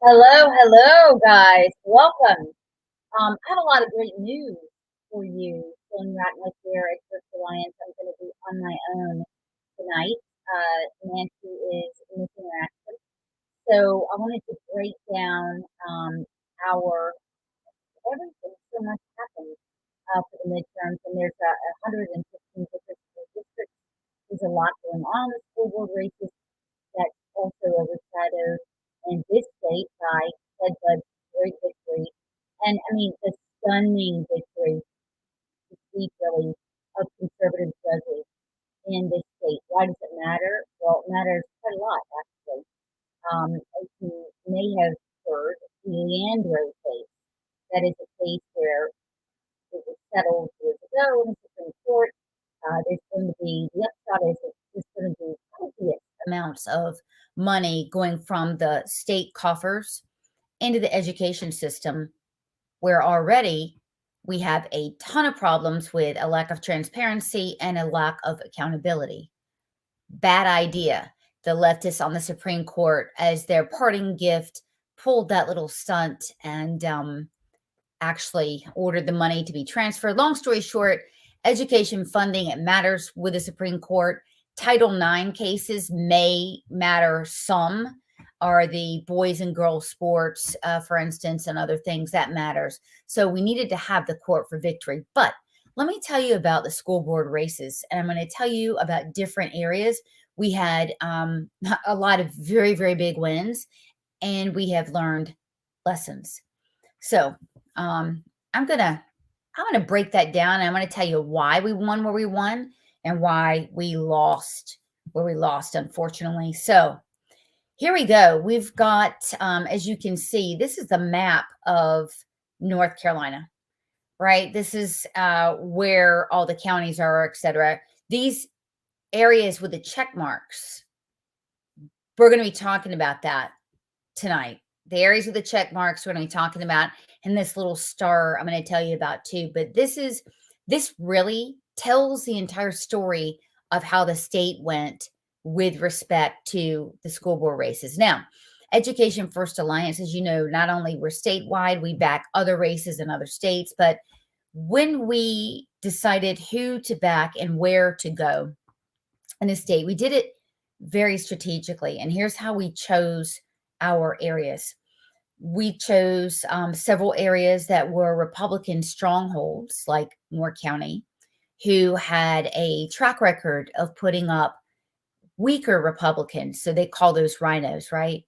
Hello, hello, guys. Welcome. I have a lot of great news for you. Feeling right like here at First Alliance, I'm going to be on my own tonight. Nancy is missing in action, so I wanted to break down our everything. So much happened for the midterms, and there's 115 different school districts. There's a lot going on with school board races that's also overshadowed in this state by Ted Budd's great victory. And I mean, the stunning victory, defeat really, of conservative judges in this state. Why does it matter? Well, it matters quite a lot, actually. As you may have heard, the Leandro case, that is a case where it was settled years ago in the Supreme Court. There's going to be, the upshot is there's going to be copious amounts of money going from the state coffers into the education system, where already we have a ton of problems with a lack of transparency and a lack of accountability. Bad idea. The leftists on the Supreme Court, as their parting gift, pulled that little stunt and actually ordered the money to be transferred. Long story short, education funding, it matters with the Supreme Court. Title IX cases may matter some, are the boys and girls sports, for instance, and other things that matters. So we needed to have the court for victory. But let me tell you about the school board races, and I'm going to tell you about different areas. We had a lot of very, very big wins, and we have learned lessons. So I'm gonna break that down, and I'm gonna tell you why we won where we won and why we lost where we lost, unfortunately. So here we go. We've got, as you can see, this is the map of North Carolina, right? This is where all the counties are, etc. These areas with the check marks, we're going to be talking about that tonight. The areas with the check marks we're going to be talking about, and this little star I'm going to tell you about too. But this really tells the entire story of how the state went with respect to the school board races. Now, Education First Alliance, as you know, not only we're statewide, we back other races in other states, but when we decided who to back and where to go in the state, we did it very strategically. And here's how we chose our areas. We chose several areas that were Republican strongholds, like Moore County, who had a track record of putting up weaker Republicans. So they call those rhinos, right?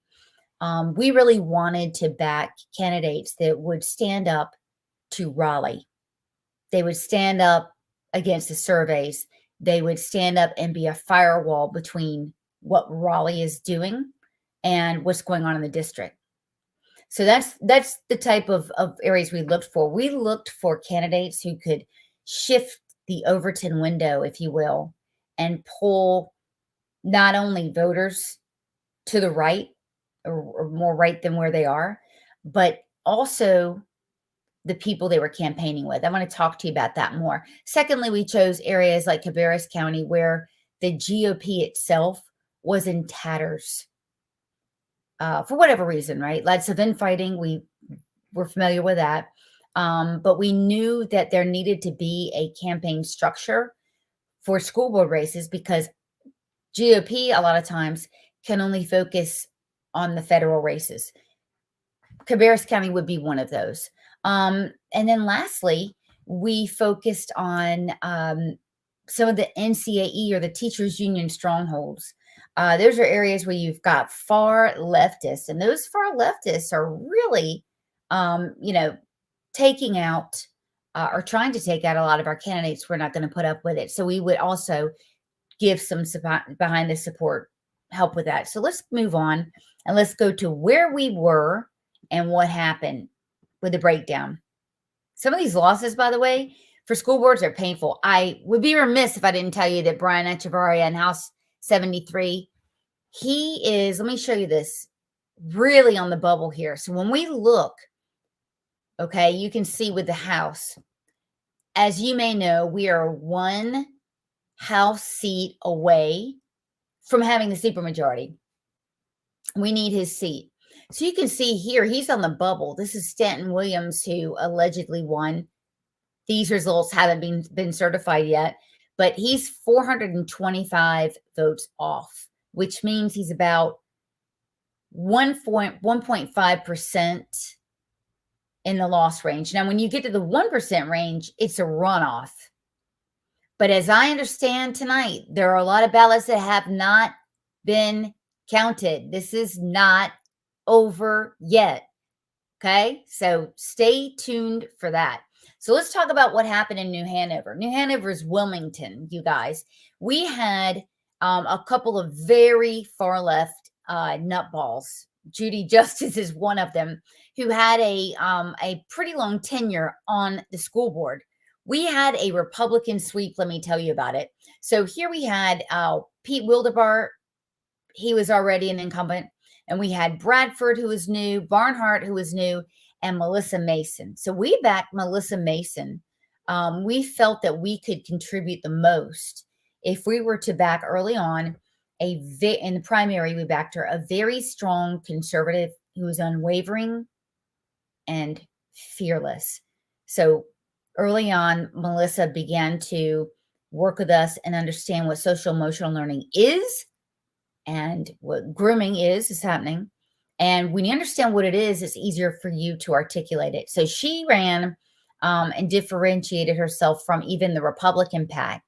We really wanted to back candidates that would stand up to Raleigh. They would stand up against the surveys. They would stand up and be a firewall between what Raleigh is doing and what's going on in the district. So that's the type of areas we looked for. We looked for candidates who could shift the Overton window, if you will, and pull not only voters to the right or more right than where they are, but also the people they were campaigning with. I want to talk to you about that more. Secondly, we chose areas like Cabarrus County where the GOP itself was in tatters. For whatever reason, right? Lots of infighting. We were familiar with that. But we knew that there needed to be a campaign structure for school board races because GOP, a lot of times, can only focus on the federal races. Cabarrus County would be one of those. And then lastly, we focused on some of the NCAE or the teachers union strongholds. Those are areas where you've got far leftists, and those far leftists are really, taking out or trying to take out a lot of our candidates. We're not going to put up with it. So we would also give some behind the support help with that. So let's move on and let's go to where we were and what happened with the breakdown. Some of these losses, by the way, for school boards are painful. I would be remiss if I didn't tell you that Brian Echevarria in House 73, he is, let me show you this, really on the bubble here. So when we look, okay, you can see with the House, as you may know, we are one House seat away from having the supermajority. We need his seat. So you can see here, he's on the bubble. This is Stanton Williams, who allegedly won. These results haven't been certified yet, but he's 425 votes off, which means he's about 1.5% in the loss range. Now, when you get to the 1% range, it's a runoff. But as I understand tonight, there are a lot of ballots that have not been counted. This is not over yet. Okay, so stay tuned for that. So let's talk about what happened in New Hanover. New Hanover is Wilmington, you guys. We had a couple of very far left nutballs. Judy Justice is one of them, who had a pretty long tenure on the school board. We had a Republican sweep. Let me tell you about it. So here we had Pete Wildebar. He was already an incumbent. And we had Bradford, who was new, Barnhart, who was new, and Melissa Mason. So we backed Melissa Mason. We felt that we could contribute the most if we were to back early on in the primary. We backed her, a very strong conservative who was unwavering and fearless. So early on, Melissa began to work with us and understand what social emotional learning is and what grooming is happening. And when you understand what it is, it's easier for you to articulate it. So she ran and differentiated herself from even the Republican PAC.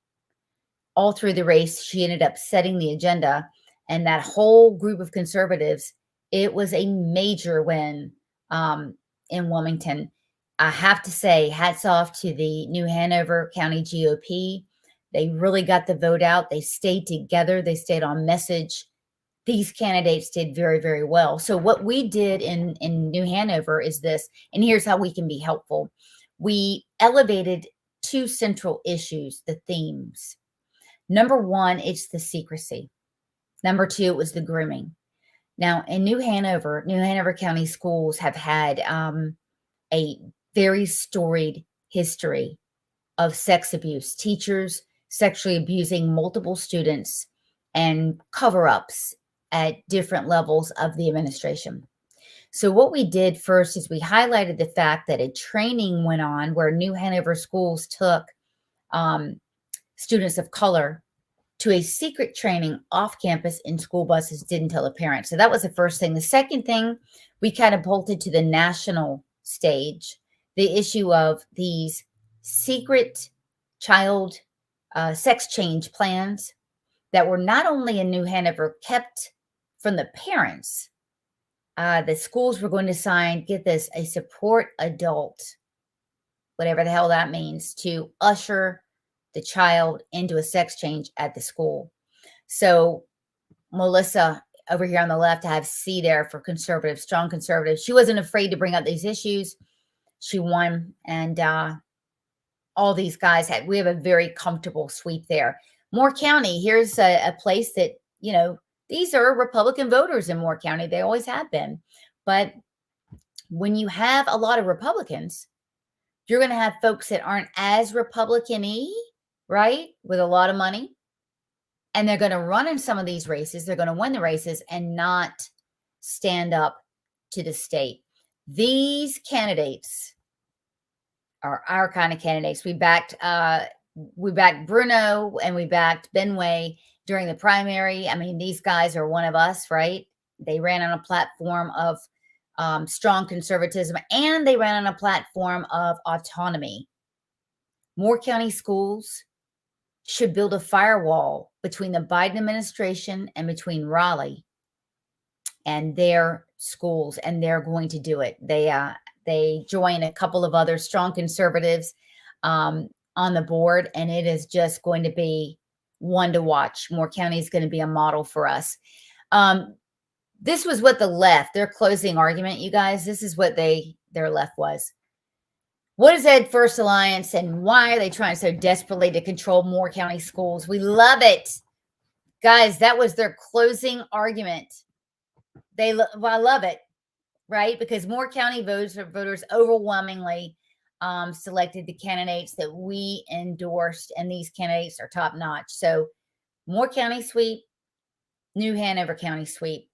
All through the race, she ended up setting the agenda. And that whole group of conservatives, it was a major win in Wilmington. I have to say, hats off to the New Hanover County GOP. They really got the vote out. They stayed together. They stayed on message. These candidates did very, very well. So what we did in New Hanover is this, and here's how we can be helpful. We elevated two central issues, the themes. Number one, it's the secrecy. Number two, it was the grooming. Now, in New Hanover County schools have had a very storied history of sex abuse, teachers sexually abusing multiple students, and cover-ups at different levels of the administration. So what we did first is we highlighted the fact that a training went on where New Hanover schools took students of color to a secret training off campus in school buses, didn't tell the parents. So that was the first thing. The second thing, we catapulted to the national stage the issue of these secret child sex change plans that were not only in New Hanover kept from the parents. The schools were going to sign, get this, a support adult, whatever the hell that means, to usher the child into a sex change at the school. So Melissa over here on the left, I have C there for conservative, strong conservative. She wasn't afraid to bring up these issues. She won, and all these guys we have a very comfortable sweep there. Moore County, here's a place that, you know, these are Republican voters in Moore County. They always have been. But when you have a lot of Republicans, you're going to have folks that aren't as Republican-y, right, with a lot of money. And they're going to run in some of these races. They're going to win the races and not stand up to the state. These candidates are our kind of candidates. We backed Bruno and we backed Benway during the primary. I mean, these guys are one of us, right? They ran on a platform of strong conservatism, and they ran on a platform of autonomy. Moore County schools should build a firewall between the Biden administration and between Raleigh and their schools, and they're going to do it. They join a couple of other strong conservatives on the board, and it is just going to be one to watch. Moore County is going to be a model for us. This was what the left, their closing argument, you guys, this is what their left was. What is Ed First Alliance, and why are they trying so desperately to control Moore County schools? We love it. Guys, that was their closing argument. I love it, right? Because Moore County voters overwhelmingly selected the candidates that we endorsed, and these candidates are top notch. So Moore County sweep, New Hanover County sweep.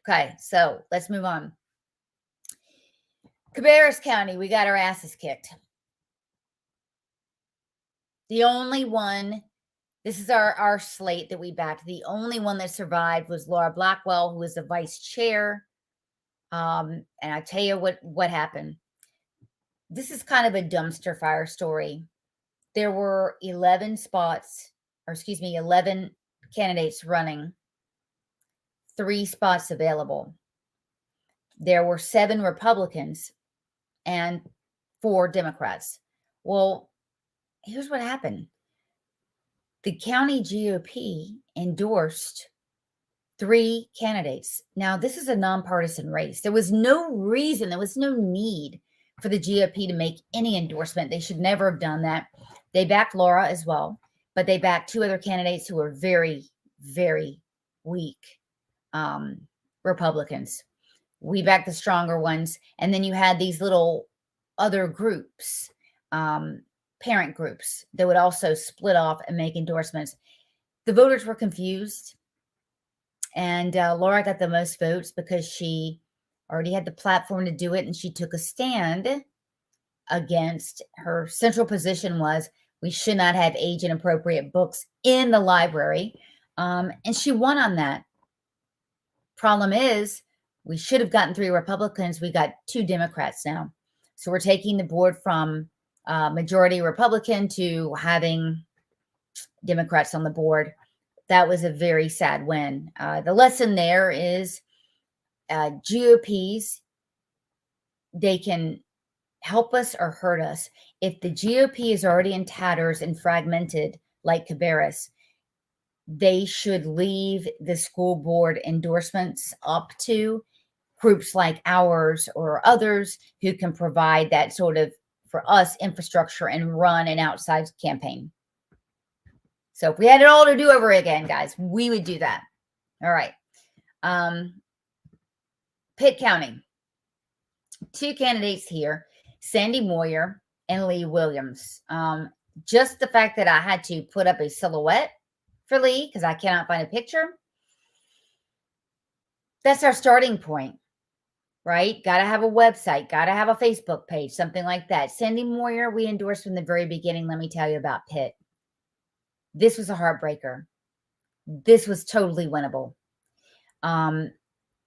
Okay, so let's move on. Cabarrus County, we got our asses kicked. The only one, this is our slate that we backed. The only one that survived was Laura Blackwell, who was the vice chair. And I tell you what happened. This is kind of a dumpster fire story. There were 11 candidates running, 3 spots available. There were 7 Republicans and 4 Democrats. Well, here's what happened. The county GOP endorsed 3 candidates. Now, this is a nonpartisan race. There was no reason, there was no need for the GOP to make any endorsement. They should never have done that. They backed Laura as well, but they backed 2 other candidates who were very, very weak Republicans. We backed the stronger ones. And then you had these little other groups, parent groups that would also split off and make endorsements. The voters were confused. And Laura got the most votes because she already had the platform to do it. And she took a stand against, her central position was we should not have age inappropriate books in the library. And she won on that. Problem is, we should have gotten 3 Republicans. We got 2 Democrats now. So we're taking the board from majority Republican to having Democrats on the board. That was a very sad win. The lesson there is GOPs, they can help us or hurt us. If the GOP is already in tatters and fragmented like Cabarrus, they should leave the school board endorsements up to groups like ours or others who can provide that sort of, for us, infrastructure and run an outside campaign. So if we had it all to do over again, guys, we would do that. All right. Pitt County. 2 candidates here, Sandy Moyer and Lee Williams. Just the fact that I had to put up a silhouette for Lee because I cannot find a picture. That's our starting point, right? Got to have a website, got to have a Facebook page, something like that. Sandy Moyer, we endorsed from the very beginning. Let me tell you about Pitt. This was a heartbreaker. This was totally winnable.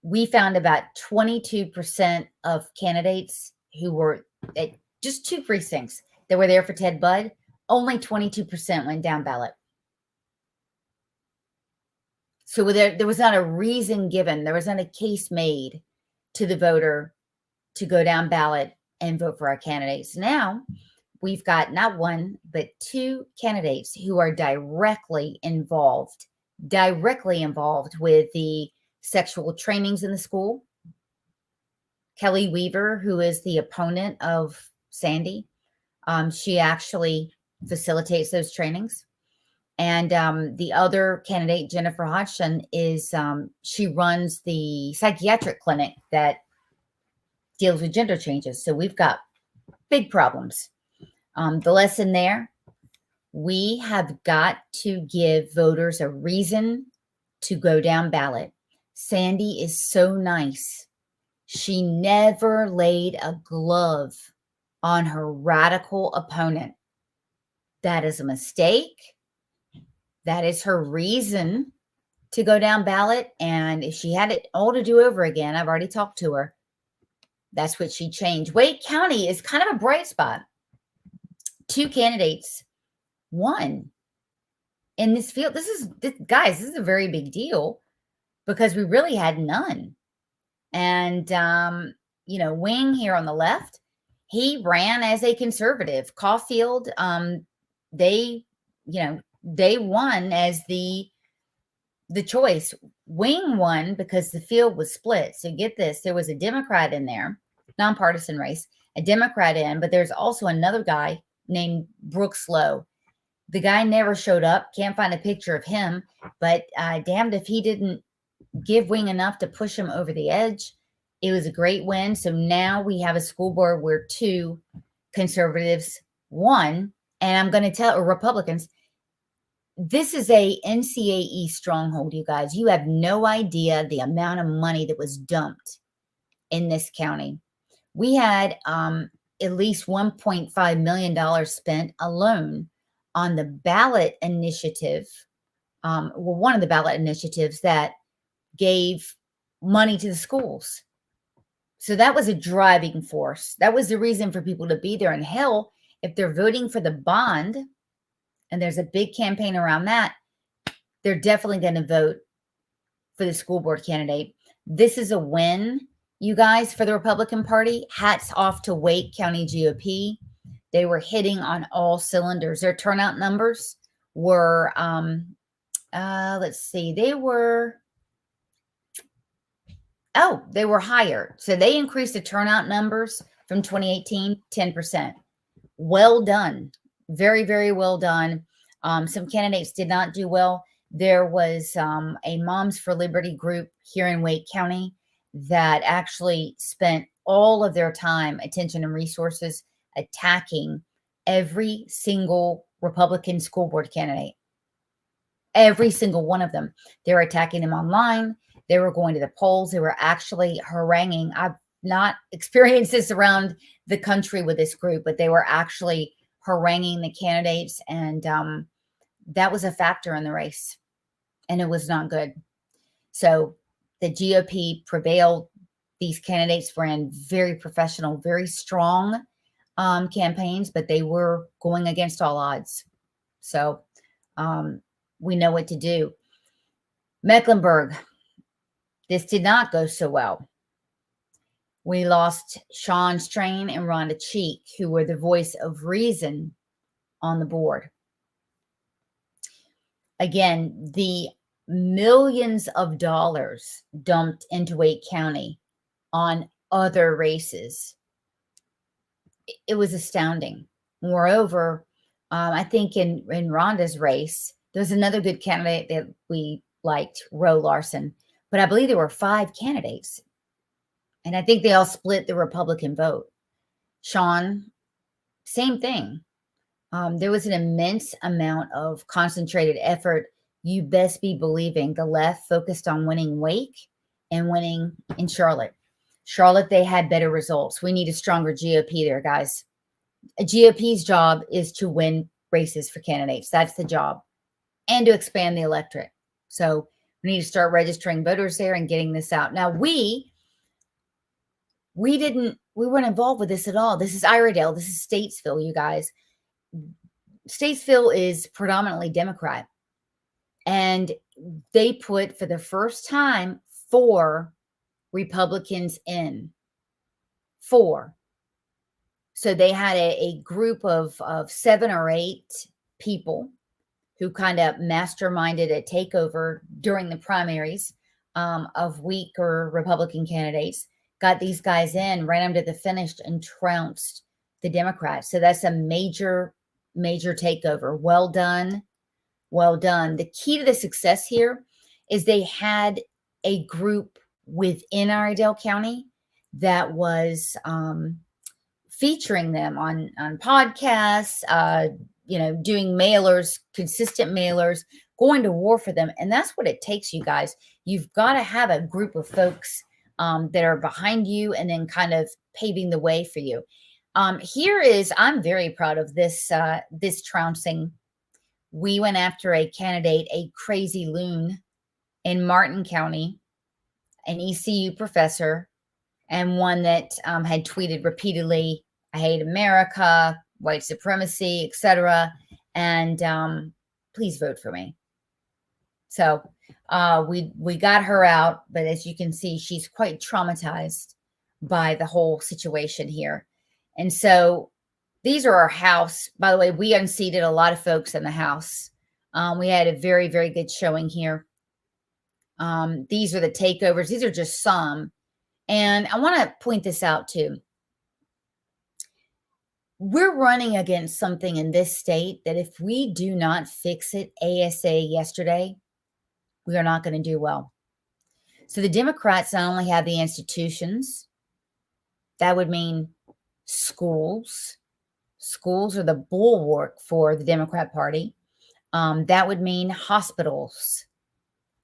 We found about 22% of candidates who were at just 2 precincts that were there for Ted Budd. Only 22% went down ballot. So there was not a reason given. There was not a case made to the voter to go down ballot and vote for our candidates. Now, we've got not 1, but 2 candidates who are directly involved with the sexual trainings in the school. Kelly Weaver, who is the opponent of Sandy, she actually facilitates those trainings. And the other candidate, Jennifer Hodgson, is she runs the psychiatric clinic that deals with gender changes. So we've got big problems. The lesson there, we have got to give voters a reason to go down ballot. Sandy is so nice. She never laid a glove on her radical opponent. That is a mistake. That is her reason to go down ballot. And if she had it all to do over again, I've already talked to her, that's what she'd change. Wake County is kind of a bright spot. 2 candidates won in this field. Guys, this is a very big deal because we really had none. And, Wing here on the left, he ran as a conservative. Caulfield, they won as the choice. Wing won because the field was split. So get this, there was a Democrat in there, nonpartisan race, a Democrat in, but there's also another guy named Brooks Lowe. The guy never showed up. Can't find a picture of him, but damned if he didn't give Wing enough to push him over the edge. It was a great win. So now we have a school board where 2 conservatives won. And I'm going to tell Republicans, This is a NCAE stronghold, you guys. You have no idea the amount of money that was dumped in this county. We had at least $1.5 million spent alone on the ballot initiative. Well, one of the ballot initiatives that gave money to the schools. So that was a driving force. That was the reason for people to be there. And hell, if they're voting for the bond, and there's a big campaign around that, they're definitely going to vote for the school board candidate. This is a win, you guys, for the Republican Party. Hats off to Wake County GOP. They were hitting on all cylinders. Their turnout numbers were, let's see, they were higher. So they increased the turnout numbers from 2018, 10%. Well done. Very, very well done. Some candidates did not do well. There was a Moms for Liberty group here in Wake County that actually spent all of their time, attention, and resources attacking every single Republican school board candidate. Every single one of them. They were attacking them online. They were going to the polls. They were actually haranguing. I've not experienced this around the country with this group, but they were actually haranguing the candidates. And that was a factor in the race. And it was not good. So the GOP prevailed. These candidates ran very professional, very strong campaigns, but they were going against all odds. So we know what to do. Mecklenburg, this did not go so well. We lost Sean Strain and Rhonda Cheek, who were the voice of reason on the board. Again, the millions of dollars dumped into Wake County on other races. It was astounding. Moreover, I think in Rhonda's race, there was another good candidate that we liked, Roe Larson, but I believe there were 5 candidates. And I think they all split the Republican vote. Sean, same thing. There was an immense amount of concentrated effort. You best be believing the left focused on winning Wake and winning in Charlotte. Charlotte, they had better results. We need a stronger GOP there, guys. A GOP's job is to win races for candidates. That's the job. And to expand the electorate. So we need to start registering voters there and getting this out. Now, we weren't involved with this at all. This is Iredell. This is Statesville, you guys. Statesville is predominantly Democrat. And they put, for the first time, 4 Republicans in. 4. So they had a group of 7 or 8 people who kind of masterminded a takeover during the primaries of weaker Republican candidates, got these guys in, ran them to the finish, and trounced the Democrats. So that's a major, major takeover. Well done. Well done. The key to the success here is they had a group within Iredell County that was featuring them on podcasts, doing mailers, consistent mailers, going to war for them. And that's what it takes, you guys. You've got to have a group of folks that are behind you and then kind of paving the way for you. I'm very proud of this trouncing. We went after a candidate, a crazy loon in Martin County, an ECU professor, and one that had tweeted repeatedly, "I hate America, white supremacy, etc. And please vote for me." So we got her out, but as you can see, she's quite traumatized by the whole situation here. And so these are our House. By the way, we unseated a lot of folks in the House. We had a very, very good showing here. These are the takeovers. These are just some. And I want to point this out too. We're running against something in this state that if we do not fix it ASA yesterday, we are not going to do well. So the Democrats not only have the institutions, that would mean schools. Schools are the bulwark for the Democrat Party. That would mean hospitals.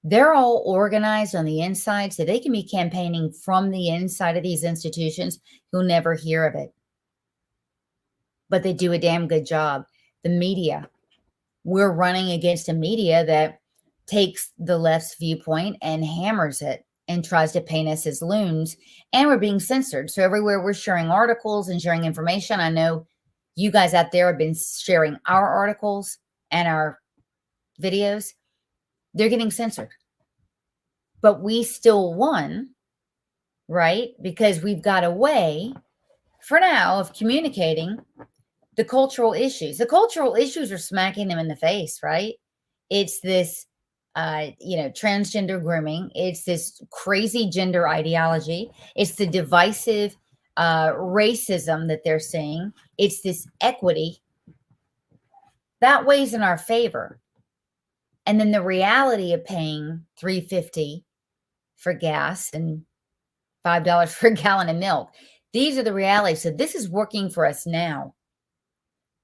They're all organized on the inside, so they can be campaigning from the inside of these institutions. You'll never hear of it, but they do a damn good job. The media, we're running against a media that takes the left's viewpoint and hammers it and tries to paint us as loons, and we're being censored. So everywhere we're sharing articles and sharing information, I know you guys out there have been sharing our articles and our videos, they're getting censored. But we still won, right? Because we've got a way for now of communicating the cultural issues. The cultural issues are smacking them in the face, right? It's this, transgender grooming. It's this crazy gender ideology. It's the divisive racism that they're seeing. It's this equity that weighs in our favor. And then the reality of paying $3.50 for gas and $5 for a gallon of milk. These are the realities. So this is working for us now.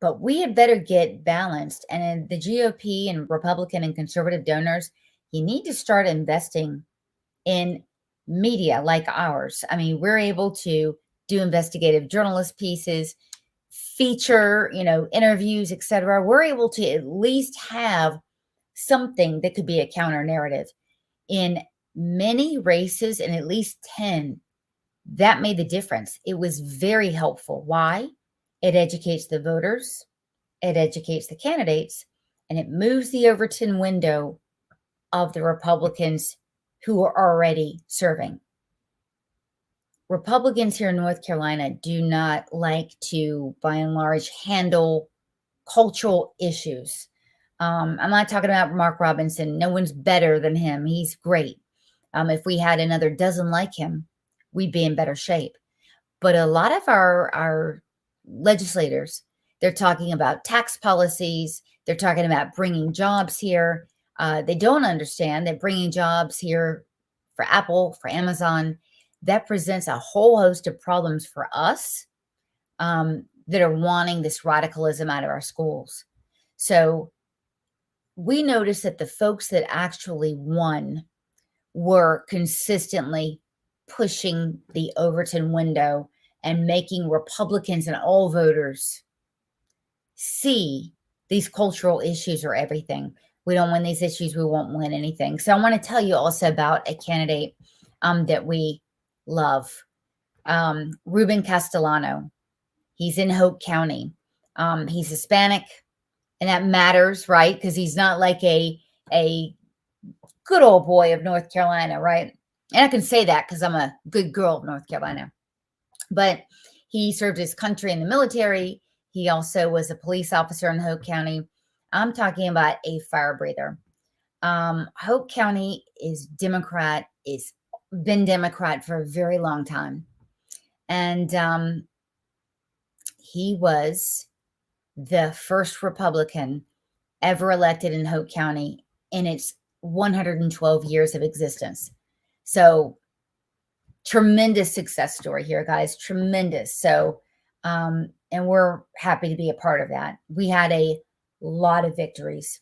But we had better get balanced. And in the GOP and Republican and conservative donors, you need to start investing in media like ours. I mean, we're able to do investigative journalist pieces, feature, interviews, etc. We're able to at least have something that could be a counter narrative. In many races, in at least 10, that made the difference. It was very helpful. Why? It educates the voters, it educates the candidates, and it moves the Overton window of the Republicans who are already serving. Republicans here in North Carolina do not like to, by and large, handle cultural issues. I'm not talking about Mark Robinson. No one's better than him. He's great. If we had another dozen like him, we'd be in better shape. But a lot of our legislators, they're talking about tax policies. They're talking about bringing jobs here. They don't understand that bringing jobs here for Apple, for Amazon, that presents a whole host of problems for us that are wanting this radicalism out of our schools. So we noticed that the folks that actually won were consistently pushing the Overton window and making Republicans and all voters see these cultural issues are everything. We don't win these issues, we won't win anything. So I want to tell you also about a candidate that we love, Ruben Castellano. He's in Hope County. He's Hispanic, and that matters, right? Because he's not like a good old boy of North Carolina, right? And I can say that because I'm a good girl of North Carolina. But he served his country in the military. He also was a police officer in Hope County. I'm talking about a fire breather. Hope County is Democrat, is been Democrat for a very long time. And he was the first Republican ever elected in Hope County in its 112 years of existence. So tremendous success story here, guys. Tremendous. So, and we're happy to be a part of that. We had a lot of victories.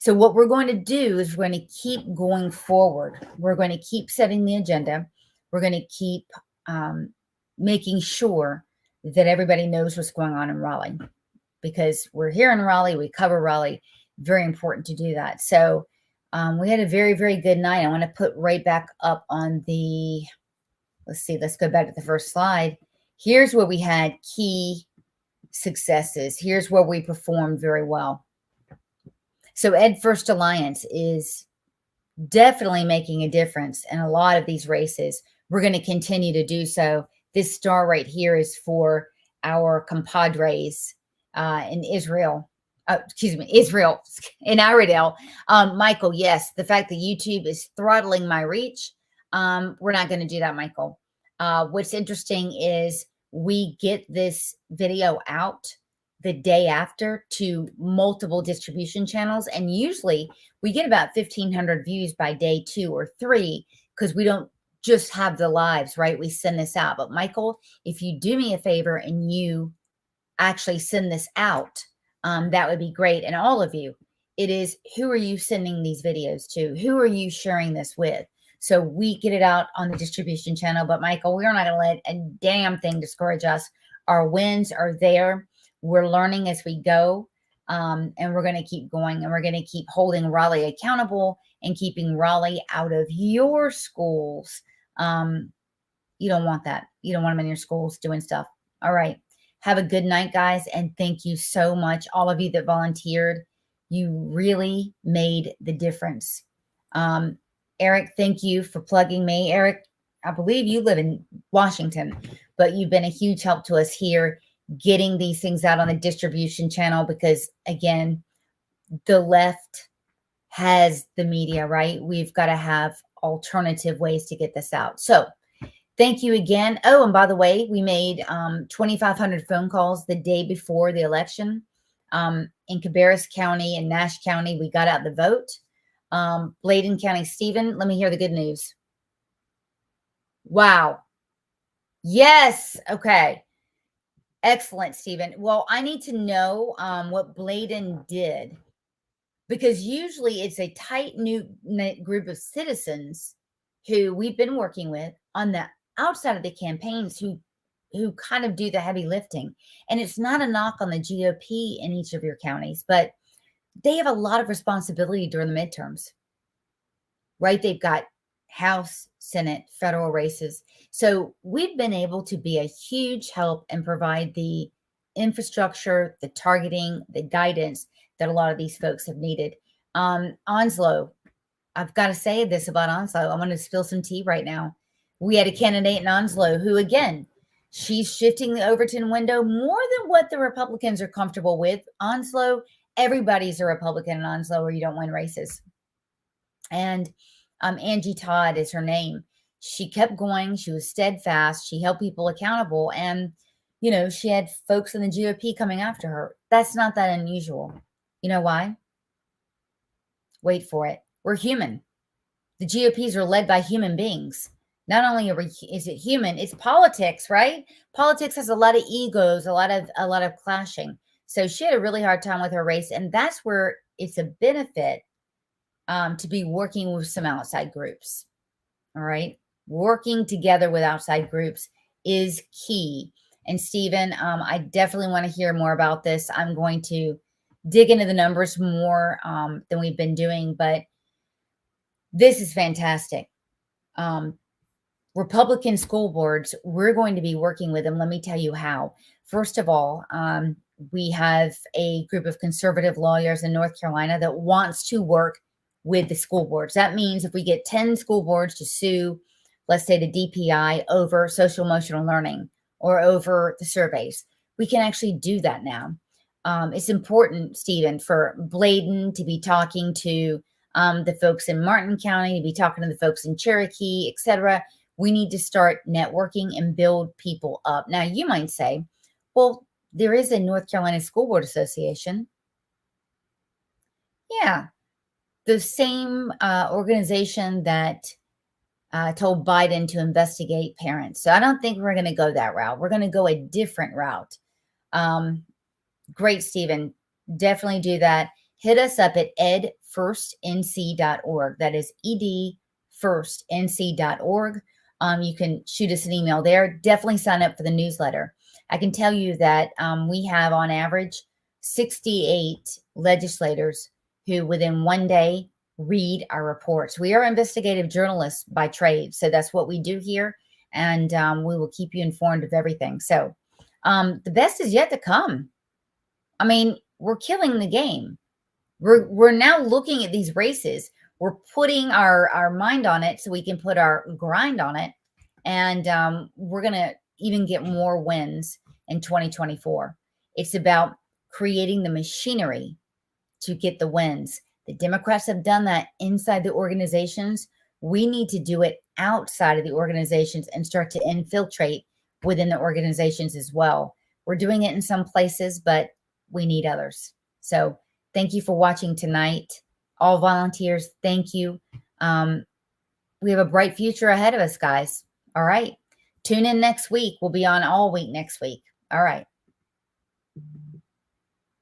So what we're going to do is we're going to keep going forward. We're going to keep setting the agenda. We're going to keep making sure that everybody knows what's going on in Raleigh, because we're here in Raleigh. We cover Raleigh. Very important to do that. So we had a very, very good night. I want to put right back up on the, let's see, let's go back to the first slide. Here's where we had key successes. Here's where we performed very well. So Ed First Alliance is definitely making a difference in a lot of these races. We're going to continue to do so. This star right here is for our compadres in Israel. Israel in Iredell. Michael, yes, the fact that YouTube is throttling my reach, we're not going to do that, Michael. What's interesting is we get this video out the day after to multiple distribution channels, and usually we get about 1,500 views by day 2 or 3 because we don't just have the lives, right? We send this out. But Michael, if you do me a favor and you actually send this out, that would be great. And all of you, It is, who are you sending these videos to? Who are you sharing this with? So we get it out on the distribution channel. But Michael, we're not going to let a damn thing discourage us. Our wins are there. We're learning as we go. And we're going to keep going, and we're going to keep holding Raleigh accountable and keeping Raleigh out of your schools. You don't want that. You don't want them in your schools doing stuff. All right. Have a good night, guys. And thank you so much. All of you that volunteered, you really made the difference. Eric, thank you for plugging me. Eric, I believe you live in Washington, but you've been a huge help to us here getting these things out on the distribution channel, because again, the left has the media, right? We've got to have alternative ways to get this out. So thank you again. Oh, and by the way, we made 2,500 phone calls the day before the election. In Cabarrus County and Nash County, we got out the vote. Bladen County, Stephen, let me hear the good news. Wow. Yes. Okay. Excellent, Stephen. Well, I need to know what Bladen did, because usually it's a tight knit group of citizens who we've been working with on the outside of the campaigns who kind of do the heavy lifting. And it's not a knock on the GOP in each of your counties, but they have a lot of responsibility during the midterms, right? They've got House, Senate, federal races. So we've been able to be a huge help and provide the infrastructure, the targeting, the guidance that a lot of these folks have needed. Onslow, I've got to say this about Onslow. I'm going to spill some tea right now. We had a candidate in Onslow who, again, she's shifting the Overton window more than what the Republicans are comfortable with. Onslow, everybody's a Republican in Onslow, or you don't win races. And Angie Todd is her name. She kept going. She was steadfast. She held people accountable. And, you know, she had folks in the GOP coming after her. That's not that unusual. You know why? Wait for it. We're human. The GOPs are led by human beings. Not only is it human, it's politics, right? Politics has a lot of egos, a lot of clashing. So she had a really hard time with her race, and that's where it's a benefit to be working with some outside groups. All right, working together with outside groups is key. And Stephen, I definitely want to hear more about this. I'm going to dig into the numbers more than we've been doing, but this is fantastic. Republican school boards, we're going to be working with them. Let me tell you how. First of all, we have a group of conservative lawyers in North Carolina that wants to work with the school boards. That means if we get 10 school boards to sue, let's say the DPI, over social emotional learning or over the surveys, we can actually do that now. It's important, Stephen, for Bladen to be talking to the folks in Martin County, to be talking to the folks in Cherokee, etc. We need to start networking and build people up. Now, you might say, well, there is a North Carolina School Board Association. Yeah, the same organization that told Biden to investigate parents. So I don't think we're going to go that route. We're going to go a different route. Great, Stephen. Definitely do that. Hit us up at edfirstnc.org. That is edfirstnc.org. You can shoot us an email there. Definitely sign up for the newsletter. I can tell you that we have on average 68 legislators who within one day read our reports. We are investigative journalists by trade. So that's what we do here. And we will keep you informed of everything. So the best is yet to come. I mean, we're killing the game. We're now looking at these races. We're putting our mind on it so we can put our grind on it. And we're going to even get more wins in 2024. It's about creating the machinery to get the wins. The Democrats have done that inside the organizations. We need to do it outside of the organizations and start to infiltrate within the organizations as well. We're doing it in some places, but we need others. So thank you for watching tonight. All volunteers, thank you. We have a bright future ahead of us, guys. All right. Tune in next week. We'll be on all week next week. All right.